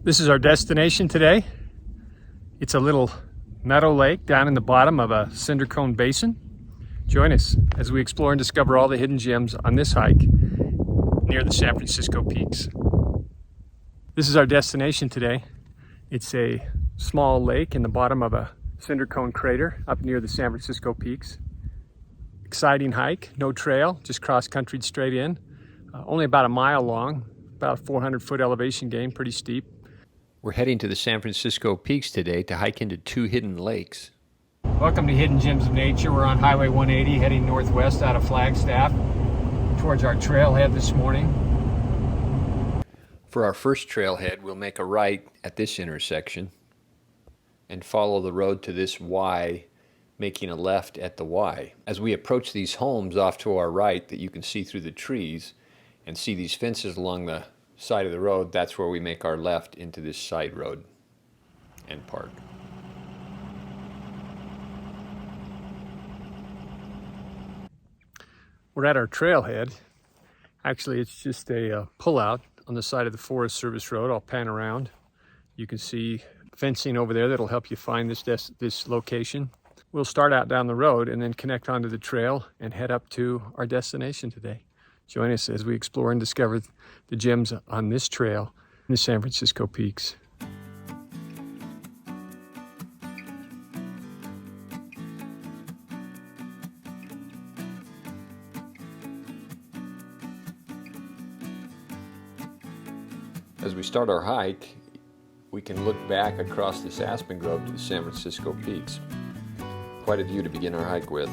This is our destination today. It's a little meadow lake down in the bottom of a cinder cone basin. Join us as we explore and discover all the hidden gems on this hike near the San Francisco peaks. This is our destination today. It's a small lake in the bottom of a cinder cone crater up near the San Francisco peaks. Exciting hike, no trail, just cross-country straight in. Only about a mile long, about a 400-foot elevation gain, pretty steep. We're heading to the San Francisco peaks today to hike into two hidden lakes. Welcome to Hidden Gems of Nature. We're on Highway 180 heading northwest out of Flagstaff towards our trailhead this morning. For our first trailhead, we'll make a right at this intersection and follow the road to this Y, making a left at the Y. As we approach these homes off to our right that you can see through the trees and see these fences along the side of the road, that's where we make our left into this side road and park. We're at our trailhead. Actually, it's just a pullout on the side of the Forest Service Road. I'll pan around. You can see fencing over there that'll help you find this location. We'll start out down the road and then connect onto the trail and head up to our destination today. Join us as we explore and discover the gems on this trail in the San Francisco peaks. As we start our hike, we can look back across this aspen grove to the San Francisco peaks. Quite a view to begin our hike with.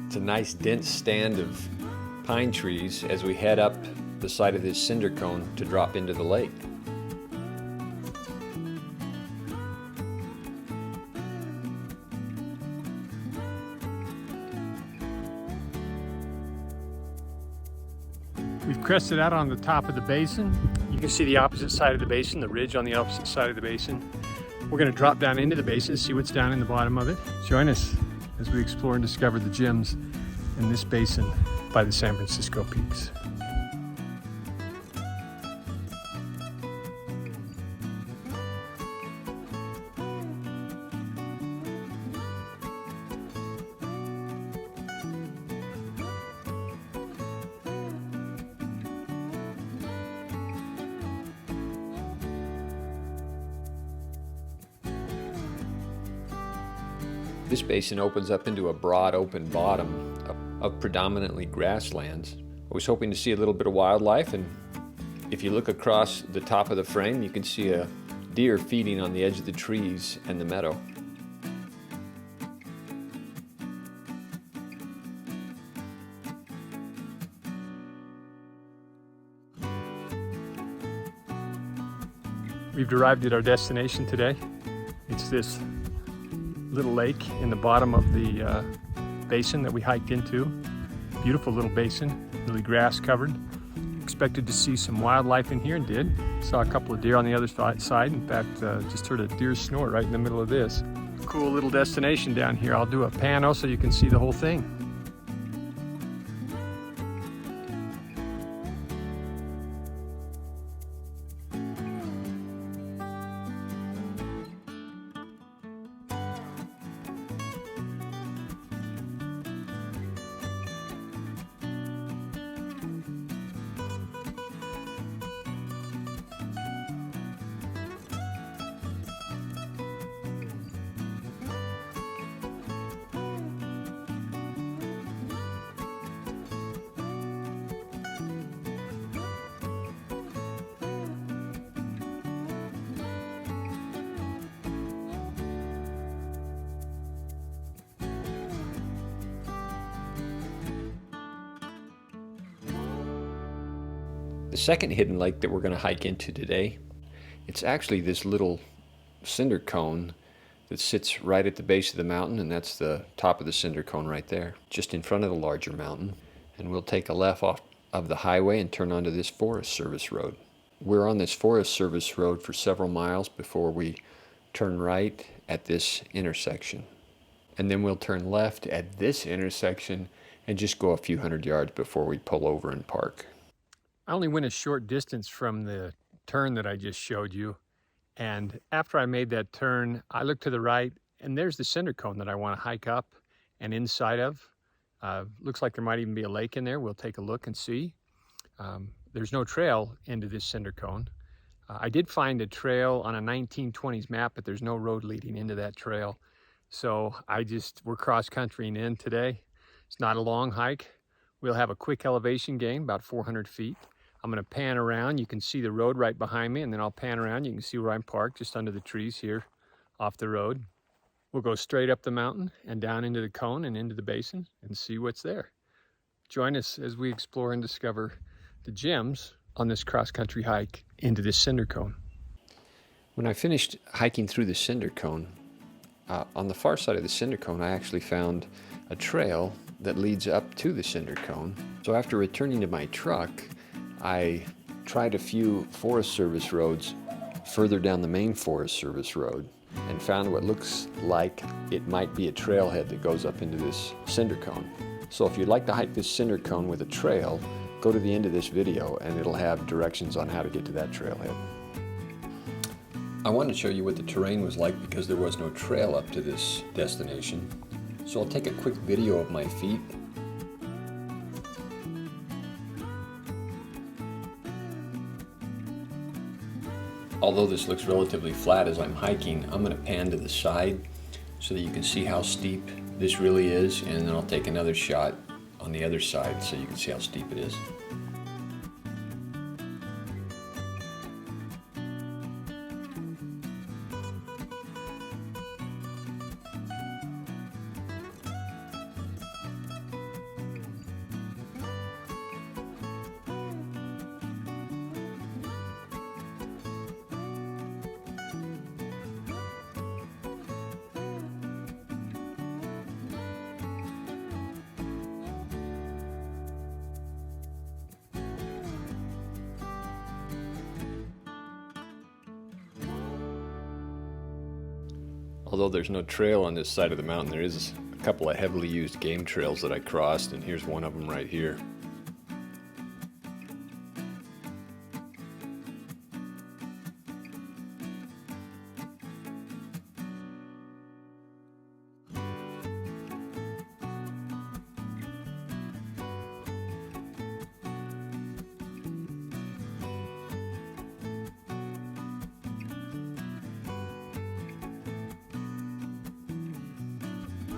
It's a nice dense stand of pine trees as we head up the side of this cinder cone to drop into the lake. We've crested out on the top of the basin. You can see the opposite side of the basin, the ridge on the opposite side of the basin. We're going to drop down into the basin and see what's down in the bottom of it. Join us as we explore and discover the gems in this basin by the San Francisco peaks. This basin opens up into a broad open bottom of predominantly grasslands. I was hoping to see a little bit of wildlife, and if you look across the top of the frame, you can see a deer feeding on the edge of the trees and the meadow. We've arrived at our destination today. It's this little lake in the bottom of the basin that we hiked into. Beautiful little basin, really grass covered. Expected to see some wildlife in here and did. Saw a couple of deer on the other side. In fact, just heard a deer snort right in the middle of this. Cool little destination down here. I'll do a pano so you can see the whole thing. The second hidden lake that we're going to hike into today, it's actually this little cinder cone that sits right at the base of the mountain, and that's the top of the cinder cone right there, just in front of the larger mountain. And we'll take a left off of the highway and turn onto this Forest Service road. We're on this Forest Service road for several miles before we turn right at this intersection. And then we'll turn left at this intersection and just go a few hundred yards before we pull over and park. I only went a short distance from the turn that I just showed you. And after I made that turn, I looked to the right and there's the cinder cone that I want to hike up and inside of. Looks like there might even be a lake in there. We'll take a look and see. There's no trail into this cinder cone. I did find a trail on a 1920s map, but there's no road leading into that trail. So we're cross-countrying in today. It's not a long hike. We'll have a quick elevation gain, about 400 feet. I'm gonna pan around. You can see the road right behind me, and then I'll pan around. You can see where I'm parked, just under the trees here off the road. We'll go straight up the mountain and down into the cone and into the basin and see what's there. Join us as we explore and discover the gems on this cross-country hike into this cinder cone. When I finished hiking through the cinder cone, on the far side of the cinder cone, I actually found a trail that leads up to the cinder cone. So after returning to my truck, I tried a few Forest Service roads further down the main Forest Service road and found what looks like it might be a trailhead that goes up into this cinder cone. So if you'd like to hike this cinder cone with a trail, go to the end of this video and it'll have directions on how to get to that trailhead. I wanted to show you what the terrain was like because there was no trail up to this destination. So I'll take a quick video of my feet. Although this looks relatively flat as I'm hiking, I'm going to pan to the side so that you can see how steep this really is, and then I'll take another shot on the other side so you can see how steep it is. Although there's no trail on this side of the mountain, there is a couple of heavily used game trails that I crossed, and here's one of them right here.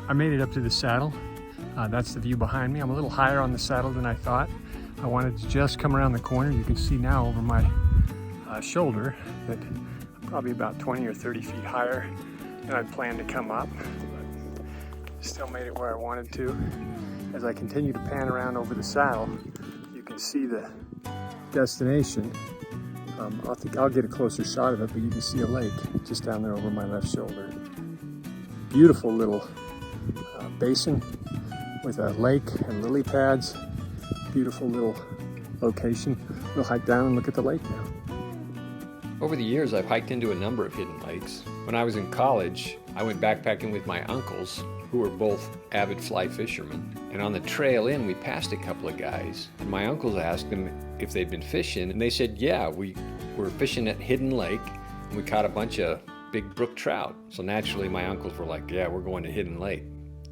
I made it up to the saddle. That's the view behind me. I'm a little higher on the saddle than I thought. I wanted to just come around the corner. You can see now over my shoulder that I'm probably about 20 or 30 feet higher than I'd planned to come up. But still made it where I wanted to. As I continue to pan around over the saddle, you can see the destination. I think I'll get a closer shot of it, but you can see a lake just down there over my left shoulder. Beautiful little basin with a lake and lily pads. Beautiful little location. We'll hike down and look at the lake now. Over the years, I've hiked into a number of hidden lakes. When I was in college, I went backpacking with my uncles, who were both avid fly fishermen. And on the trail in, we passed a couple of guys. And my uncles asked them if they'd been fishing, and they said, yeah, we were fishing at Hidden Lake, and we caught a bunch of big brook trout. So naturally, my uncles were like, yeah, we're going to Hidden Lake.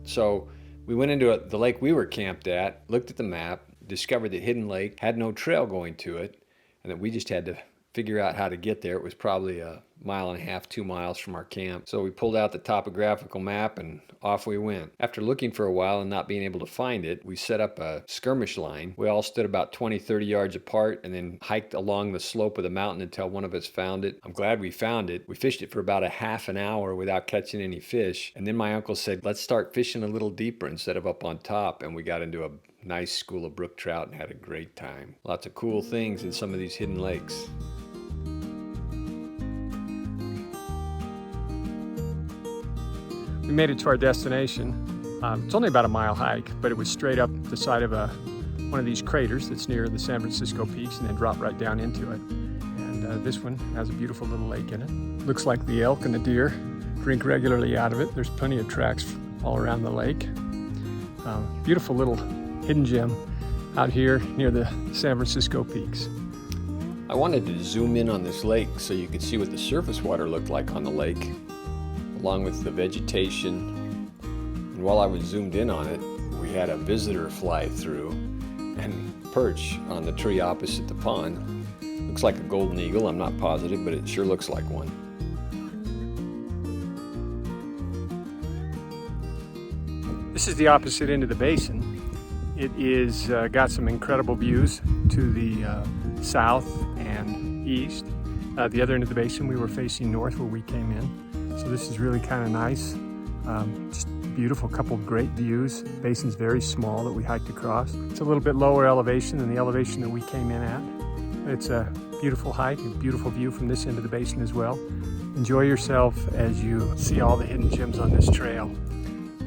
So we went into the lake we were camped at, looked at the map, discovered that Hidden Lake had no trail going to it, and that we just had to figure out how to get there. It was probably a mile and a half, 2 miles from our camp. So we pulled out the topographical map and off we went. After looking for a while and not being able to find it, we set up a skirmish line. We all stood about 20, 30 yards apart and then hiked along the slope of the mountain until one of us found it. I'm glad we found it. We fished it for about a half an hour without catching any fish. And then my uncle said, let's start fishing a little deeper instead of up on top. And we got into a nice school of brook trout and had a great time. Lots of cool things in some of these hidden lakes. We made it to our destination. It's only about a mile hike, but it was straight up the side of one of these craters that's near the San Francisco Peaks and then drop right down into it. And this one has a beautiful little lake in it. Looks like the elk and the deer drink regularly out of it. There's plenty of tracks all around the lake. Beautiful little hidden gem out here near the San Francisco peaks. I wanted to zoom in on this lake so you could see what the surface water looked like on the lake, along with the vegetation. And while I was zoomed in on it, we had a visitor fly through and perch on the tree opposite the pond. Looks like a golden eagle, I'm not positive, but it sure looks like one. This is the opposite end of the basin. It is got some incredible views to the south and east. The other end of the basin, we were facing north where we came in. So this is really kind of nice. Just beautiful, couple of great views. The basin's very small that we hiked across. It's a little bit lower elevation than the elevation that we came in at. It's a beautiful hike, a beautiful view from this end of the basin as well. Enjoy yourself as you see all the hidden gems on this trail.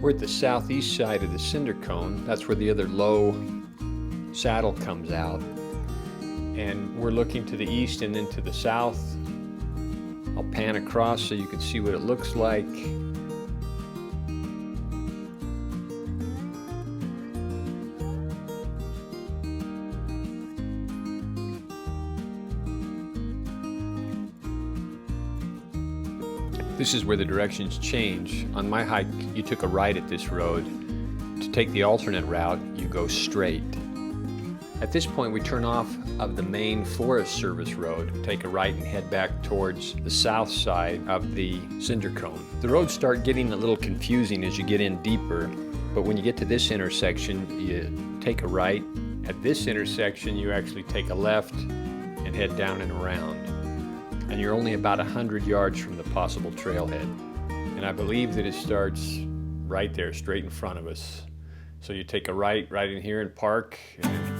We're at the southeast side of the cinder cone. That's where the other low saddle comes out. And we're looking to the east and then to the south. I'll pan across so you can see what it looks like. This is where the directions change. On my hike, you took a right at this road. To take the alternate route, you go straight. At this point, we turn off of the main Forest Service road, take a right and head back towards the south side of the cinder cone. The roads start getting a little confusing as you get in deeper, but when you get to this intersection, you take a right. At this intersection, you actually take a left and head down and around. And you're only about 100 yards from the possible trailhead. And I believe that it starts right there, straight in front of us. So you take a right in here and park, and